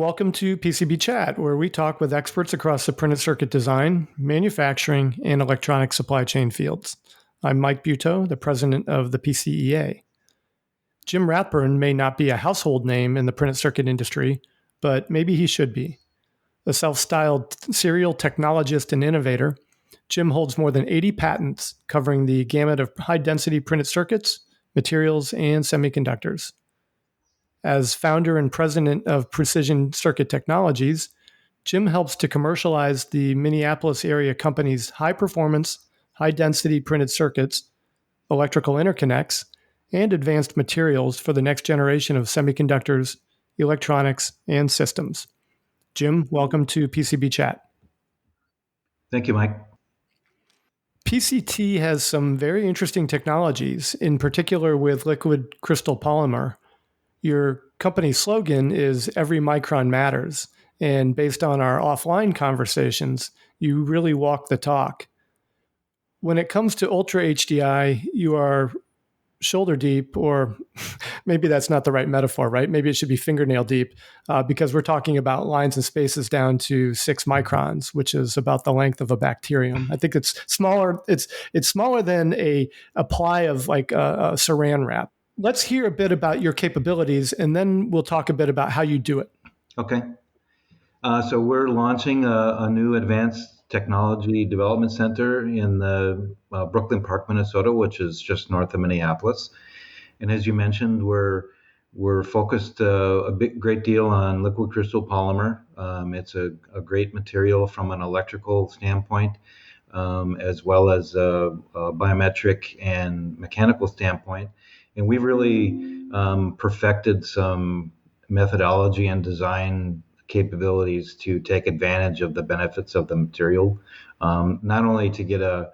welcome to PCB Chat, where we talk with experts across the printed circuit design, manufacturing, and electronic supply chain fields. I'm Mike Buteau, the president of the PCEA. Jim Rathburn may not be a household name in the printed circuit industry, but maybe he should be. A self-styled serial technologist and innovator, Jim holds more than 80 patents covering the gamut of high-density printed circuits, materials, and semiconductors. As founder and president of Precision Circuit Technologies, Jim helps to commercialize the Minneapolis area company's high-performance, high-density printed circuits, electrical interconnects, and advanced materials for the next generation of semiconductors, electronics, and systems. Jim, welcome to PCB Chat. Thank you, Mike. PCT has some very interesting technologies, in particular with liquid crystal polymer. Your company slogan is "Every micron matters," and based on our offline conversations, you really walk the talk. When it comes to Ultra HDI, you are shoulder deep, or maybe that's not the right metaphor, right? Maybe it should be fingernail deep, because we're talking about lines and spaces down to 6 microns, which is about the length of a bacterium. I think it's smaller. It's smaller than a ply of like a saran wrap. Let's hear a bit about your capabilities, and then we'll talk a bit about how you do it. Okay. So we're launching a new advanced technology development center in the Brooklyn Park, Minnesota, which is just north of Minneapolis. And as you mentioned, we're focused great deal on liquid crystal polymer. It's a great material from an electrical standpoint, as well as a biometric and mechanical standpoint. And we've really perfected some methodology and design capabilities to take advantage of the benefits of the material, not only to get a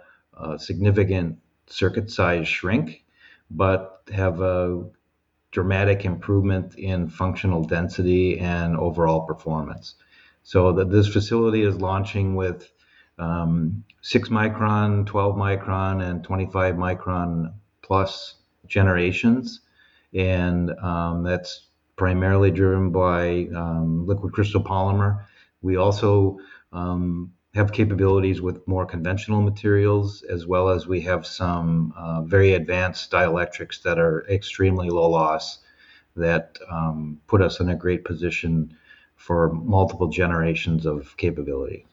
significant circuit size shrink, but have a dramatic improvement in functional density and overall performance. So this facility is launching with 6 micron, 12 micron, and 25 micron plus generations, and that's primarily driven by liquid crystal polymer. We also have capabilities with more conventional materials, as well as we have some very advanced dielectrics that are extremely low loss that put us in a great position for multiple generations of capability.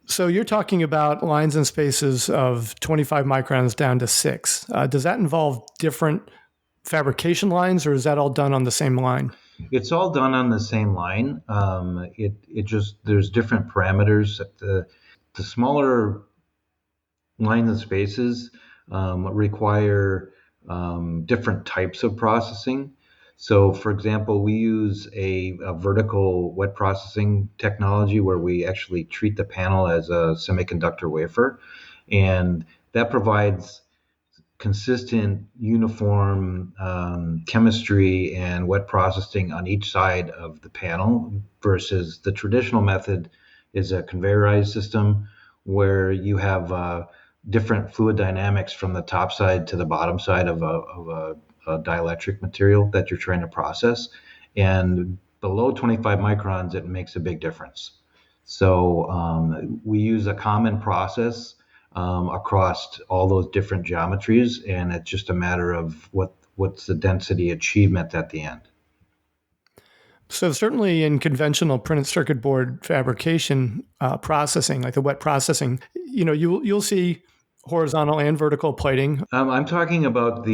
So you're talking about lines and spaces of 25 microns down to 6. Does that involve different fabrication lines, or is that all done on the same line? It's all done on the same line. There's different parameters. The smaller lines and spaces require different types of processing. So, for example, we use a vertical wet processing technology where we actually treat the panel as a semiconductor wafer, and that provides consistent, uniform chemistry and wet processing on each side of the panel, versus the traditional method is a conveyorized system where you have different fluid dynamics from the top side to the bottom side of a dielectric material that you're trying to process. And below 25 microns, it makes a big difference. So we use a common process across all those different geometries, and it's just a matter of what's the density achievement at the end. So certainly in conventional printed circuit board fabrication processing, like the wet processing, you'll see horizontal and vertical plating. I'm talking about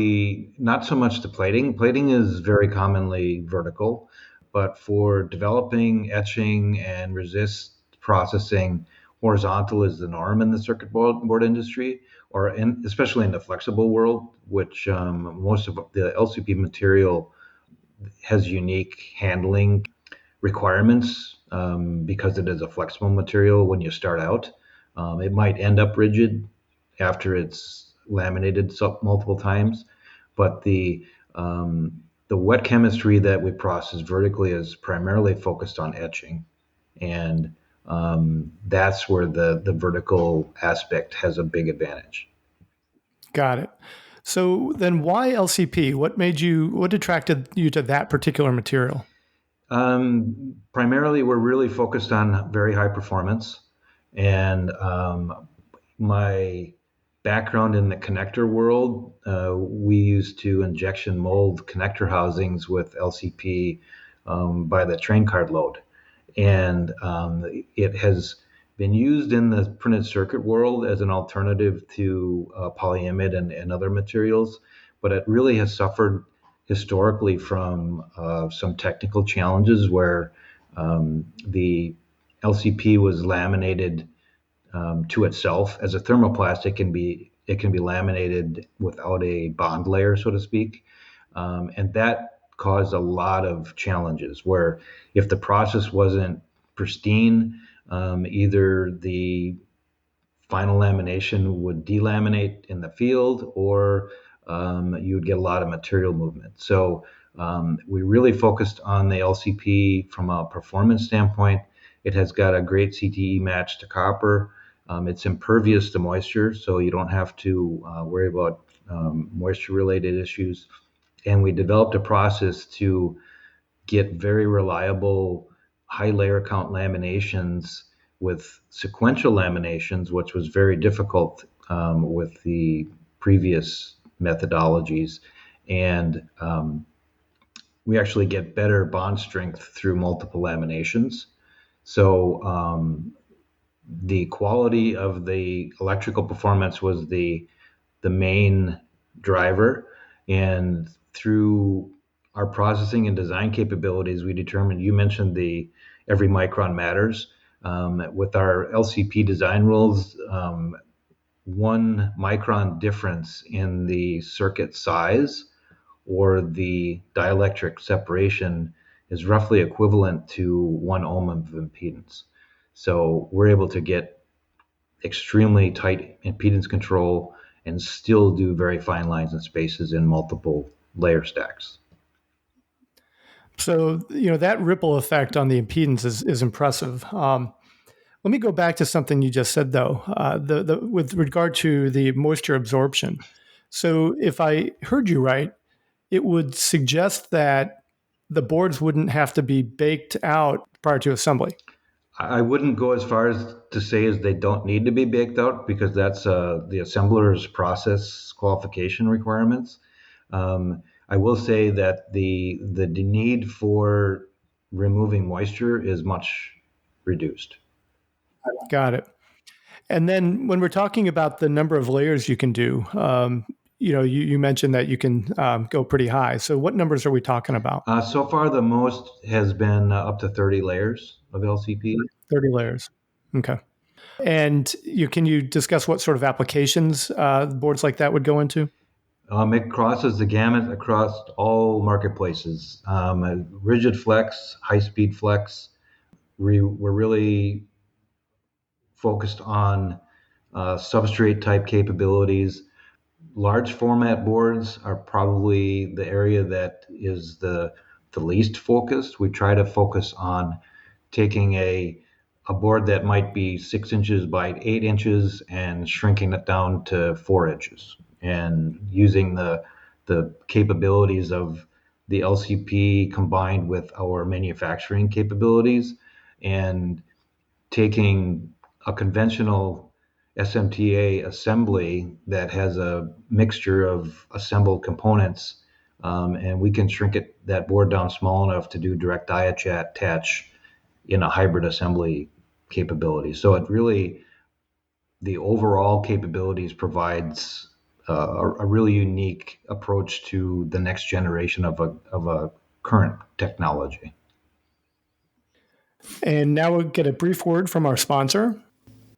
not so much the plating. Plating is very commonly vertical, but for developing, etching, and resist processing, horizontal is the norm in the circuit board industry, especially in the flexible world, which most of the LCP material has unique handling requirements because it is a flexible material when you start out. It might end up rigid after it's laminated multiple times, but the wet chemistry that we process vertically is primarily focused on etching, and that's where the vertical aspect has a big advantage. Got it. So then why LCP? What attracted you to that particular material? Primarily, we're really focused on very high performance, and my background in the connector world, we used to injection mold connector housings with LCP by the train card load. And it has been used in the printed circuit world as an alternative to polyimide and other materials, but it really has suffered historically from some technical challenges where the LCP was laminated to itself. As a thermoplastic, it can be laminated without a bond layer, so to speak, and that caused a lot of challenges. Where if the process wasn't pristine, either the final lamination would delaminate in the field, or you would get a lot of material movement. So we really focused on the LCP from a performance standpoint. It has got a great CTE match to copper. It's impervious to moisture, so you don't have to worry about moisture-related issues. And we developed a process to get very reliable high layer count laminations with sequential laminations, which was very difficult with the previous methodologies. And we actually get better bond strength through multiple laminations. So the quality of the electrical performance was the main driver. And through our processing and design capabilities, we determined, you mentioned the every micron matters. With our LCP design rules, 1 micron difference in the circuit size or the dielectric separation is roughly equivalent to 1 ohm of impedance. So we're able to get extremely tight impedance control and still do very fine lines and spaces in multiple layer stacks. So, that ripple effect on the impedance is impressive. Let me go back to something you just said, though, with regard to the moisture absorption. So if I heard you right, it would suggest that the boards wouldn't have to be baked out prior to assembly. I wouldn't go as far as to say as they don't need to be baked out, because that's the assembler's process qualification requirements. I will say that the need for removing moisture is much reduced. Got it. And then when we're talking about the number of layers you can do, you mentioned that you can go pretty high. So what numbers are we talking about? So far, the most has been up to 30 layers of LCP. 30 layers. Okay. And can you discuss what sort of applications boards like that would go into? It crosses the gamut across all marketplaces. Rigid flex, high-speed flex. We're really focused on substrate type capabilities. Large format boards are probably the area that is the least focused. We try to focus on taking a board that might be 6 inches by 8 inches and shrinking it down to 4 inches, and using the capabilities of the LCP combined with our manufacturing capabilities, and taking a conventional SMTA assembly that has a mixture of assembled components, and we can shrink that board down small enough to do direct die attach in a hybrid assembly capability. So it really, the overall capabilities provides a really unique approach to the next generation of a current technology. And now we'll get a brief word from our sponsor.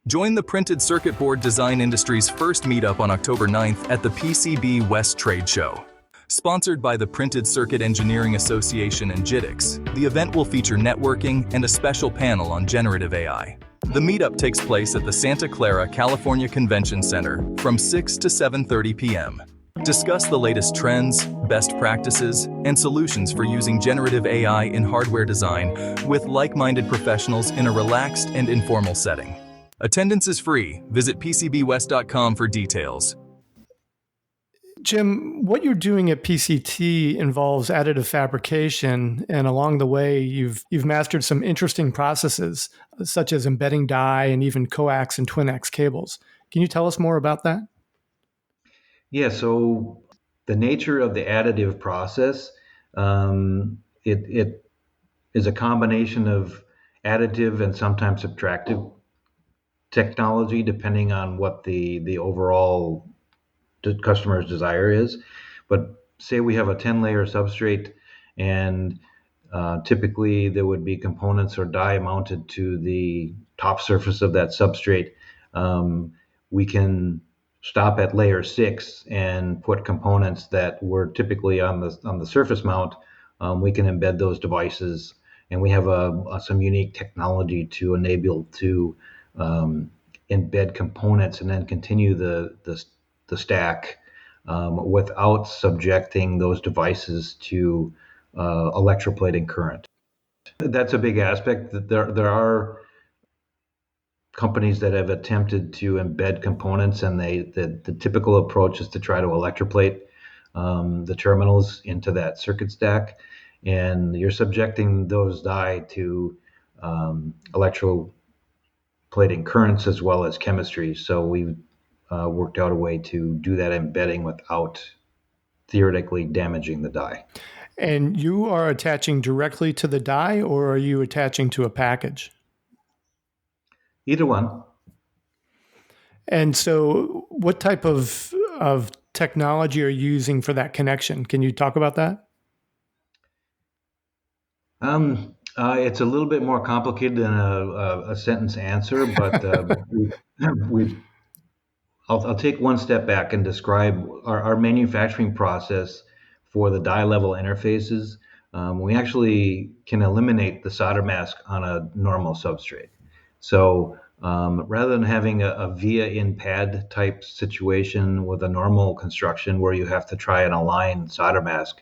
Join the printed circuit board design industry's first meetup on October 9th at the PCB West Trade Show. Sponsored by the Printed Circuit Engineering Association and JITX, the event will feature networking and a special panel on generative AI. The meetup takes place at the Santa Clara, California Convention Center from 6 to 7:30 p.m. Discuss the latest trends, best practices, and solutions for using generative AI in hardware design with like-minded professionals in a relaxed and informal setting. Attendance is free. Visit PCBWest.com for details. Jim, what you're doing at PCT involves additive fabrication, and along the way, you've mastered some interesting processes, such as embedding die and even coax and twin-ax cables. Can you tell us more about that? Yeah, so the nature of the additive process, it is a combination of additive and sometimes subtractive technology, depending on what the overall customer's desire is. But say we have a 10-layer substrate, and typically there would be components or die mounted to the top surface of that substrate. We can stop at layer 6 and put components that were typically on the surface mount. We can embed those devices, and we have some unique technology to enable to embed components and then continue the stack without subjecting those devices to electroplating current. That's a big aspect. That there are companies that have attempted to embed components, and the typical approach is to try to electroplate the terminals into that circuit stack, and you're subjecting those die to electroplating currents as well as chemistry. So we worked out a way to do that embedding without theoretically damaging the die. And you are attaching directly to the die, or are you attaching to a package? Either one. And so, what type of technology are you using for that connection? Can you talk about that? It's a little bit more complicated than a sentence answer, but we've I'll take one step back and describe our manufacturing process for the die level interfaces. We actually can eliminate the solder mask on a normal substrate. So rather than having a via in pad type situation with a normal construction where you have to try and align solder mask,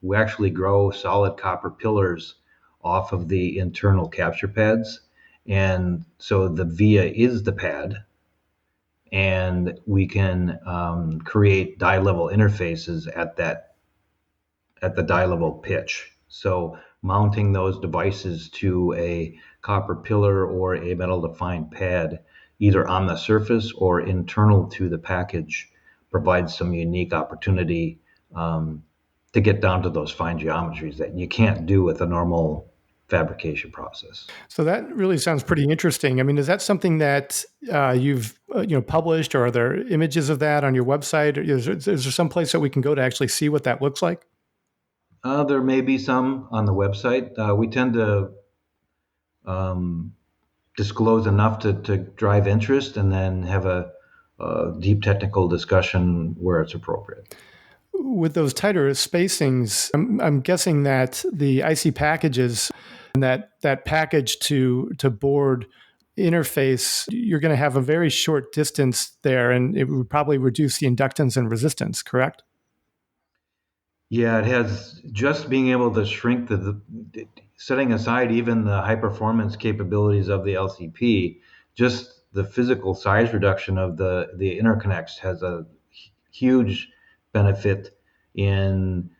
we actually grow solid copper pillars off of the internal capture pads. And so the via is the pad, and we can create die level interfaces at the die level pitch. So mounting those devices to a copper pillar or a metal defined pad, either on the surface or internal to the package, provides some unique opportunity to get down to those fine geometries that you can't do with a normal fabrication process. So that really sounds pretty interesting. I mean, is that something that you've published, or are there images of that on your website? Or is there some place that we can go to actually see what that looks like? There may be some on the website. We tend to disclose enough to drive interest, and then have a deep technical discussion where it's appropriate. With those tighter spacings, I'm guessing that the IC packages and that package to board interface, you're going to have a very short distance there, and it would probably reduce the inductance and resistance, correct? Yeah, it has just being able to shrink setting aside even the high performance capabilities of the LCP, just the physical size reduction of the interconnects has a huge benefit in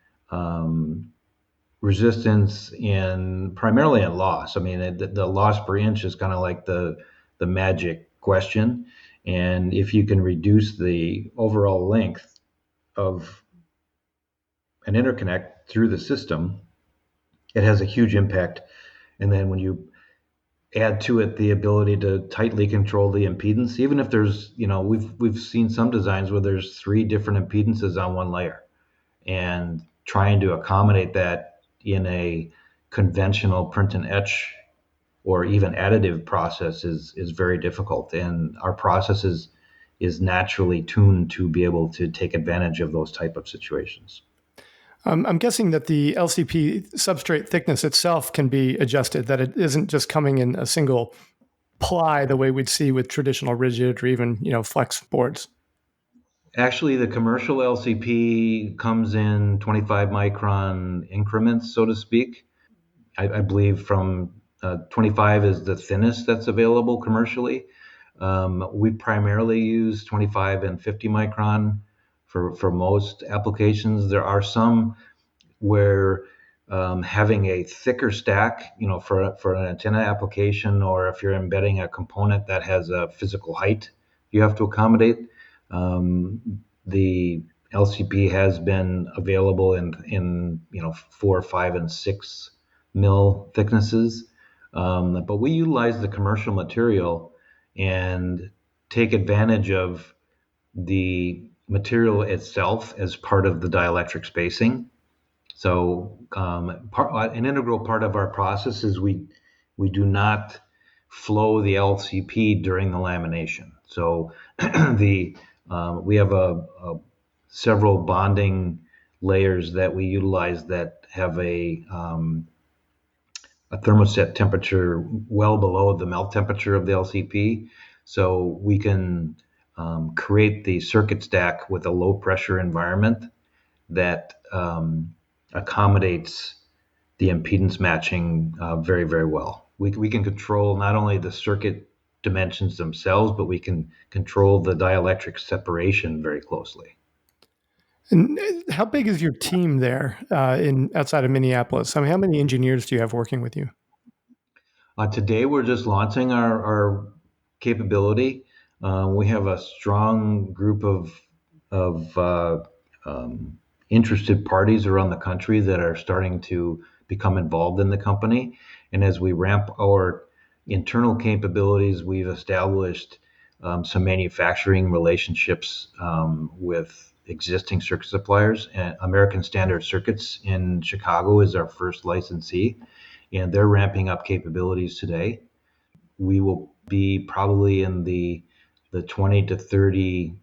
resistance, in primarily in loss. I mean, the loss per inch is kind of like the magic question, and if you can reduce the overall length of an interconnect through the system, it has a huge impact. And then when you add to it the ability to tightly control the impedance, even if there's, we've seen some designs where there's 3 different impedances on one layer, and trying to accommodate that in a conventional print and etch or even additive process is very difficult. And our process is naturally tuned to be able to take advantage of those type of situations. I'm guessing that the LCP substrate thickness itself can be adjusted, that it isn't just coming in a single ply the way we'd see with traditional rigid or even, flex boards. Actually, the commercial LCP comes in 25 micron increments, so to speak. I believe from 25 is the thinnest that's available commercially. We primarily use 25 and 50 micron for most applications. There are some where having a thicker stack, for an antenna application, or if you're embedding a component that has a physical height you have to accommodate, the LCP has been available in 4, 5, and 6 mil thicknesses, but we utilize the commercial material and take advantage of the material itself as part of the dielectric spacing. So an integral part of our process is we do not flow the LCP during the lamination. So we have several bonding layers that we utilize that have a thermoset temperature well below the melt temperature of the LCP. So we can create the circuit stack with a low pressure environment that accommodates the impedance matching very, very well. We can control not only the circuit dimensions themselves, but we can control the dielectric separation very closely. And how big is your team there outside of Minneapolis? I mean, how many engineers do you have working with you? Today, we're just launching our capability. We have a strong group of interested parties around the country that are starting to become involved in the company. And as we ramp our internal capabilities, we've established some manufacturing relationships with existing circuit suppliers. And American Standard Circuits in Chicago is our first licensee, and they're ramping up capabilities today. We will be probably in the 20 to 30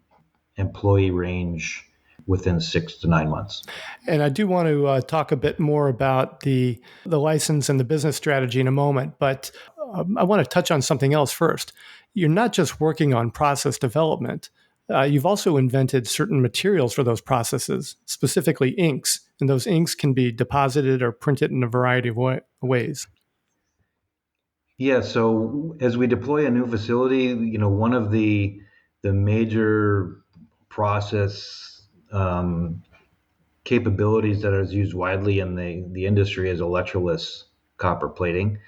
employee range within 6 to 9 months. And I do want to talk a bit more about the license and the business strategy in a moment, but I want to touch on something else first. You're not just working on process development. You've also invented certain materials for those processes, specifically inks, and those inks can be deposited or printed in a variety of ways. Yeah, so as we deploy a new facility, one of the major process capabilities that is used widely in the industry is electroless copper plating,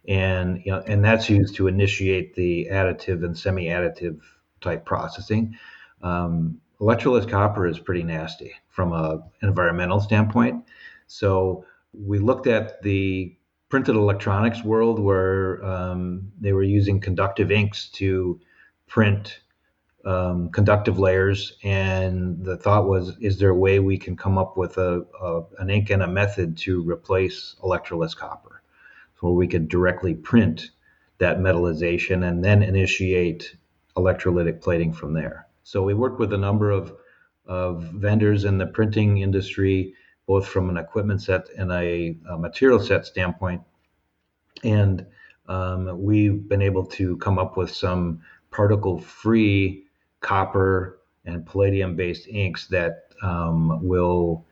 and that's used to initiate the additive and semi-additive type processing. Electroless copper is pretty nasty from an environmental standpoint, so we looked at the printed electronics world where they were using conductive inks to print conductive layers, and the thought was, is there a way we can come up with an ink and a method to replace electroless copper, so we could directly print that metallization and then initiate electrolytic plating from there. So we worked with a number of vendors in the printing industry, both from an equipment set and a material set standpoint, and we've been able to come up with some particle-free copper and palladium-based inks that will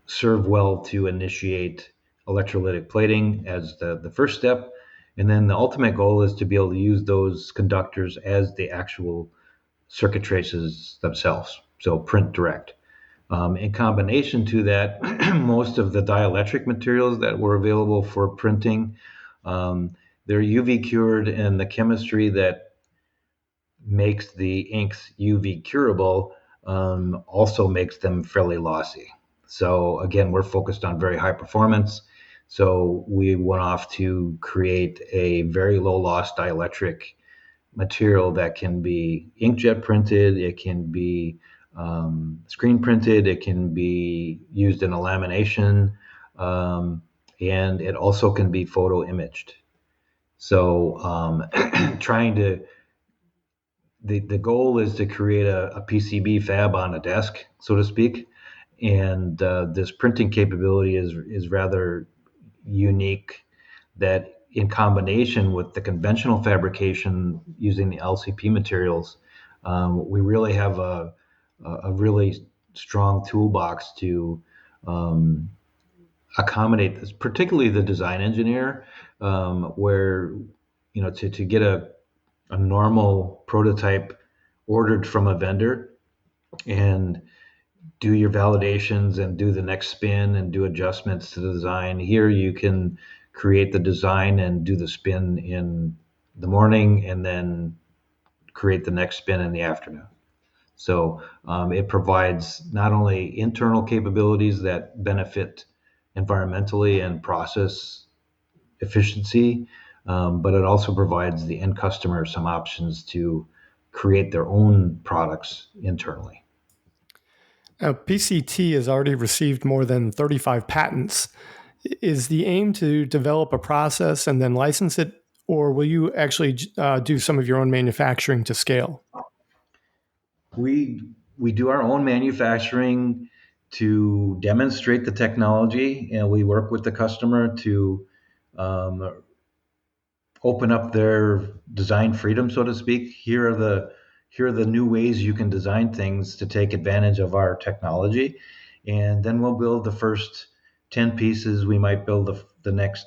serve well to initiate electrolytic plating as the first step. And then the ultimate goal is to be able to use those conductors as the actual circuit traces themselves, so print direct. In combination to that, most of the dielectric materials that were available for printing, they're UV cured, and the chemistry that makes the inks UV curable also makes them fairly lossy. So again, we're focused on very high performance. So we went off to create a very low loss dielectric material that can be inkjet printed, it can be screen printed, it can be used in a lamination, and it also can be photo imaged. So the goal is to create a PCB fab on a desk, so to speak, and this printing capability is rather unique, that in combination with the conventional fabrication using the LCP materials, we really have a really strong toolbox to accommodate this, particularly the design engineer, where to get a normal prototype ordered from a vendor and do your validations and do the next spin and do adjustments to the design. Here you can create the design and do the spin in the morning and then create the next spin in the afternoon. So it provides not only internal capabilities that benefit environmentally and process efficiency, but it also provides the end customer some options to create their own products internally. Now, PCT has already received more than 35 patents. Is the aim to develop a process and then license it, or will you actually do some of your own manufacturing to scale? We do our own manufacturing to demonstrate the technology, and we work with the customer to um, open up their design freedom, so to speak. Here are the new ways you can design things to take advantage of our technology, and then we'll build the first 10 pieces. We might build the next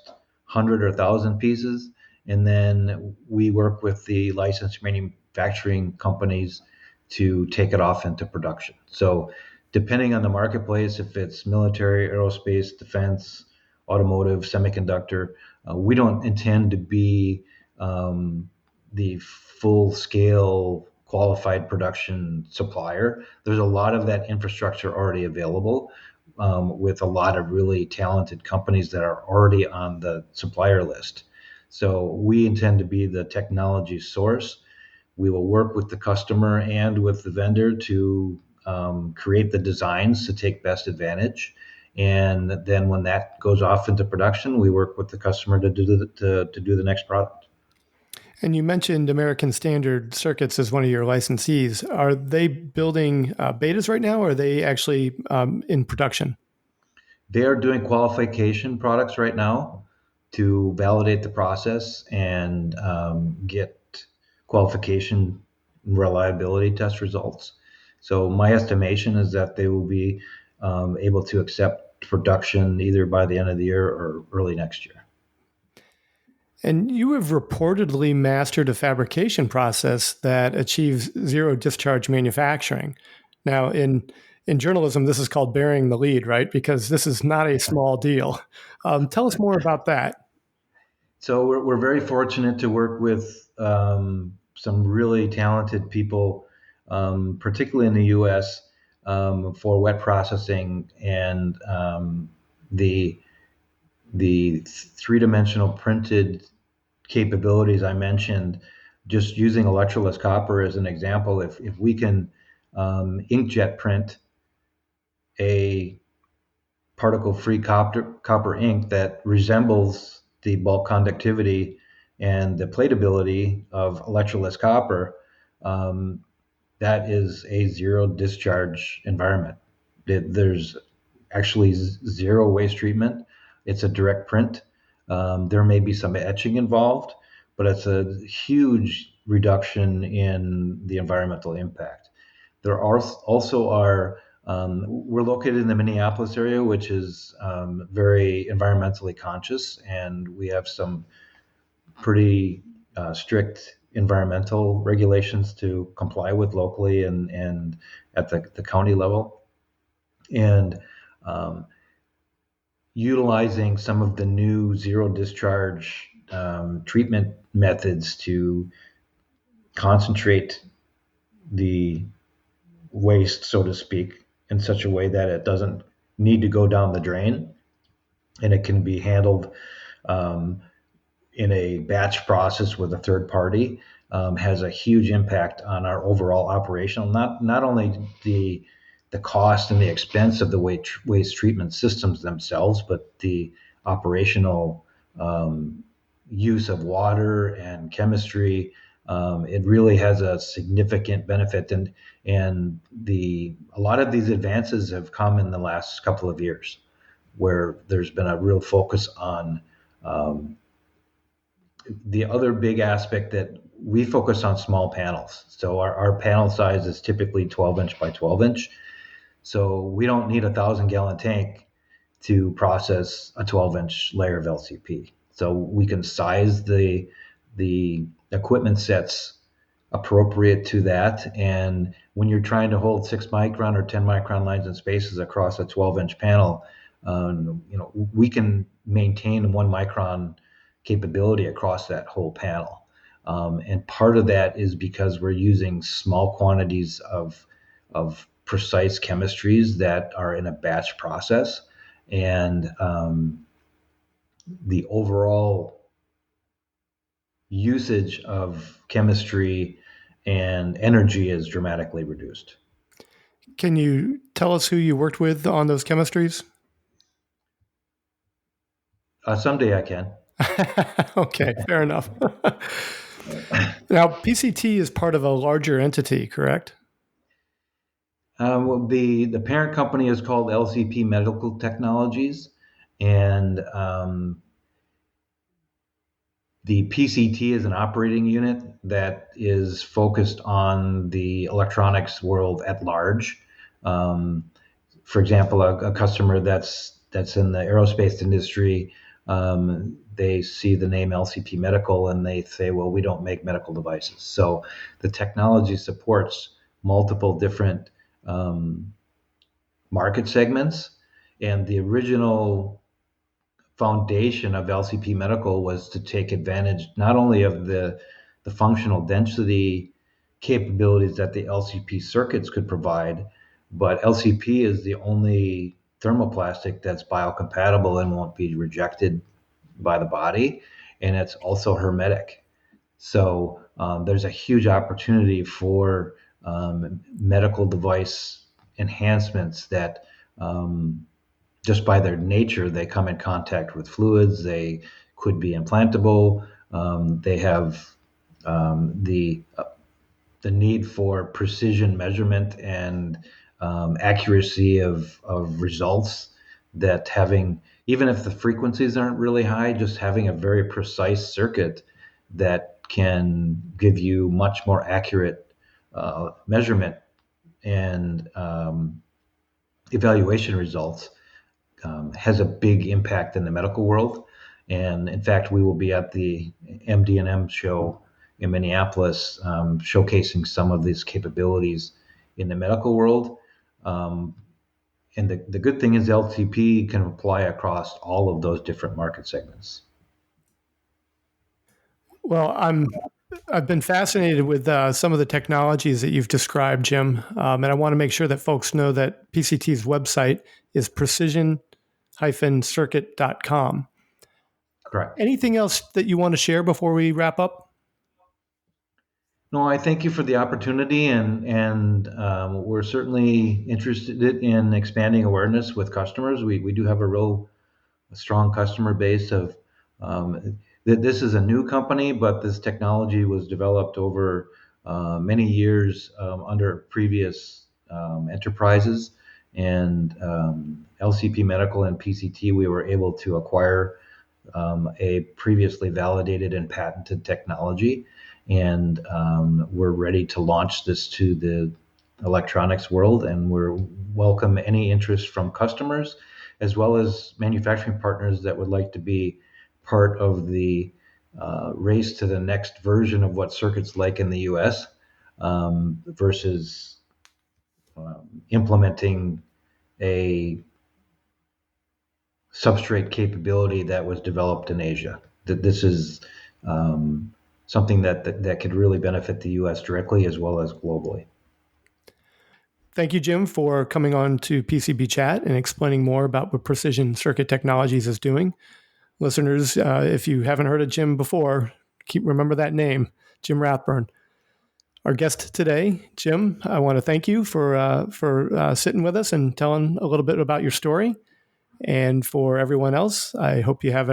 100 or 1,000 pieces, and then we work with the licensed manufacturing companies to take it off into production. So depending on the marketplace, if it's military, aerospace, defense, automotive, semiconductor, we don't intend to be the full scale qualified production supplier. There's a lot of that infrastructure already available, with a lot of really talented companies that are already on the supplier list. So we intend to be the technology source. We will work with the customer and with the vendor to create the designs to take best advantage. And then when that goes off into production, we work with the customer to do the next product. And you mentioned American Standard Circuits as one of your licensees. Are they building betas right now, or are they actually in production? They are doing qualification products right now to validate the process and get qualification reliability test results. So my estimation is that they will be able to accept production either by the end of the year or early next year. And you have reportedly mastered a fabrication process that achieves zero discharge manufacturing. Now, in journalism, this is called burying the lead, right? Because this is not a small deal. Tell us more about that. So we're very fortunate to work with some really talented people, particularly in the U.S. For wet processing and the three-dimensional printed capabilities I mentioned. Just using electroless copper as an example, if we can inkjet print a particle-free copper ink that resembles the bulk conductivity and the platability of electroless copper, um, that is a zero discharge environment. There's actually zero waste treatment. It's a direct print. There may be some etching involved, but it's a huge reduction in the environmental impact. There are also are we're located in the Minneapolis area, which is very environmentally conscious, and we have some pretty strict environmental regulations to comply with locally and at the county level. And um, utilizing some of the new zero discharge treatment methods to concentrate the waste, so to speak, in such a way that it doesn't need to go down the drain and it can be handled um, in a batch process with a third party, has a huge impact on our overall operational, not only the cost and the expense of the waste treatment systems themselves, but the operational use of water and chemistry. It really has a significant benefit, and a lot of these advances have come in the last couple of years, where there's been a real focus on the other big aspect that we focus on small panels. So our panel size is typically 12 inch by 12 inch. So we don't need 1,000-gallon tank to process a 12-inch layer of LCP. So we can size the equipment sets appropriate to that. And when you're trying to hold 6 micron or 10 micron lines and spaces across a 12-inch panel, we can maintain 1 micron capability across that whole panel. And part of that is because we're using small quantities of precise chemistries that are in a batch process, and the overall usage of chemistry and energy is dramatically reduced. Can you tell us who you worked with on those chemistries? Someday I can. Okay, fair enough. Now, PCT is part of a larger entity, correct? Well, the parent company is called LCP Medical Technologies, and the PCT is an operating unit that is focused on the electronics world at large. For example, a customer that's in the aerospace industry, they see the name LCP Medical and they say, well, we don't make medical devices. So the technology supports multiple different market segments. And the original foundation of LCP Medical was to take advantage not only of the functional density capabilities that the LCP circuits could provide, but LCP is the only thermoplastic that's biocompatible and won't be rejected by the body, and it's also hermetic. So there's a huge opportunity for medical device enhancements that just by their nature, they come in contact with fluids. They could be implantable. They have the need for precision measurement and accuracy of results. That having, even if the frequencies aren't really high, just having a very precise circuit that can give you much more accurate measurement and evaluation results has a big impact in the medical world. And in fact, we will be at the MD&M show in Minneapolis, showcasing some of these capabilities in the medical world. And the good thing is LCP can apply across all of those different market segments. Well, I've been fascinated with some of the technologies that you've described, Jim, and I want to make sure that folks know that PCT's website is precision-circuit.com. Correct. Anything else that you want to share before we wrap up? No, I thank you for the opportunity, and we're certainly interested in expanding awareness with customers. We do have a strong customer base of this is a new company, but this technology was developed over many years under previous enterprises. And LCP Medical and PCT, we were able to acquire a previously validated and patented technology. And we're ready to launch this to the electronics world, and we're welcome any interest from customers as well as manufacturing partners that would like to be part of the race to the next version of what circuits like in the US versus implementing a substrate capability that was developed in Asia. That this is something that could really benefit the US directly as well as globally. Thank you, Jim, for coming on to PCB Chat and explaining more about what Precision Circuit Technologies is doing. Listeners, if you haven't heard of Jim before, remember that name, Jim Rathburn. Our guest today, Jim, I want to thank you for sitting with us and telling a little bit about your story. And for everyone else, I hope you have a